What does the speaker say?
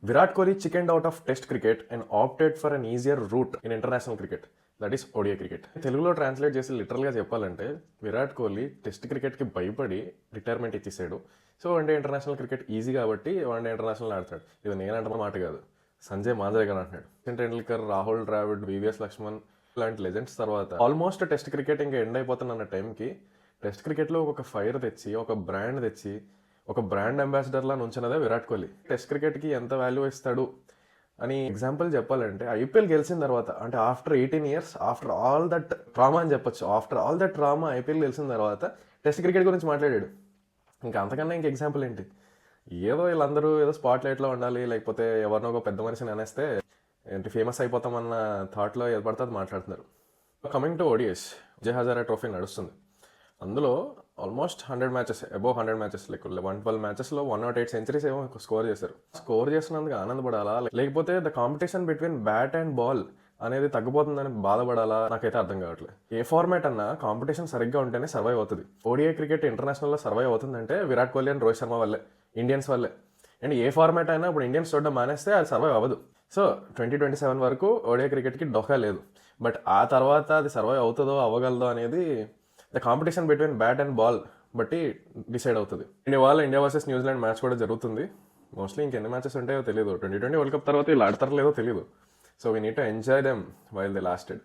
Virat Kohli chickened out of Test cricket and opted for an easier route in international cricket. That is ODI cricket. తెలుగులో translate చేసి లిటరల్గా చెప్పాలంటే Virat Kohli test క్రికెట్కి భయపడి retirement ఇచ్చేసాడు. So one day international cricket easy కాబట్టి one day international ఆడతాడు. ఇది నేను అంటున్న మాట కాదు, సంజయ్ మాంజరే గారు అంటున్నాడు. సచిన్ టెండూల్కర్, రాహుల్ ద్రావిడ్, వివిఎస్ లక్ష్మణ్ ఇలాంటి లెజెండ్స్ తర్వాత ఆల్మోస్ట్ టెస్ట్ క్రికెట్ ఇంకా ఎండ్ అయిపోతున్న టైంకి టెస్ట్ క్రికెట్లో ఒక ఫైర్ తెచ్చి, ఒక బ్రాండ్ తెచ్చి, ఒక బ్రాండ్ అంబాసిడర్లా నుంచినదే విరాట్ కోహ్లీ. టెస్ట్ క్రికెట్కి ఎంత వాల్యూ ఇస్తాడు అని ఎగ్జాంపుల్ చెప్పాలంటే ఐపీఎల్ గెలిచిన తర్వాత, అంటే after 18 years, after all that trauma అని చెప్పొచ్చు, after all that trauma IPL గెలిచిన తర్వాత టెస్ట్ క్రికెట్ గురించి మాట్లాడాడు. ఇంకా అంతకన్నా ఇంక ఎగ్జాంపుల్ ఏంటి? ఏదో వీళ్ళందరూ ఏదో స్పాట్ లైట్లో ఉండాలి, లేకపోతే ఎవరినో ఒక పెద్ద మనిషిని అనేస్తే ఏంటి ఫేమస్ అయిపోతామన్న థాట్లో ఏర్పడితే అది మాట్లాడుతున్నారు. Coming to ODIs, Vijay Hazare trophy నడుస్తుంది. అందులో almost 100 matches, above 100 matches, like 112 మ్యాచెస్లో 108 centuries ఏమో స్కోర్ చేశారు. స్కోర్ చేసినందుకు ఆనందపడాలా, లేకపోతే the competition between bat and ball అనేది తగ్గిపోతుందని బాధపడాలా, నాకైతే అర్థం కావట్లేదు. ఏ ఫార్మాట్ అన్నా కాంపిటీషన్ సరిగ్గా ఉంటేనే సర్వైవ్ అవుతుంది. ఓడిఐ క్రికెట్ ఇంటర్నేషనల్లో సర్వైవ్ అవుతుందంటే విరాట్ కోహ్లీ అండ్ రోహిత్ శర్మ వల్లే, ఇండియన్స్ వల్లే. అండ్ ఏ ఫార్మాట్ అయినా ఇప్పుడు ఇండియన్స్ చూడడం మానేస్తే అది సర్వైవ్ అవ్వదు. సో 2027 వరకు ఓడిఐ క్రికెట్కి డొక్కా లేదు. బట్ ఆ తర్వాత అది సర్వైవ్ అవుతుందో అవ్వగలదో అనేది the competition between bat and ball బట్టి డిసైడ్ అవుతుంది. ఇవాళ ఇండియా వర్సెస్ న్యూజిలాండ్ మ్యాచ్ కూడా జరుగుతుంది. మోస్ట్లీ ఇంకెన్ని మ్యాచెస్ ఉంటాయో తెలియదు. 2020 వరల్డ్ కప్ తర్వాత వీళ్ళు ఆడతారో లేదో తెలియదు. So we need to enjoy them while they lasted.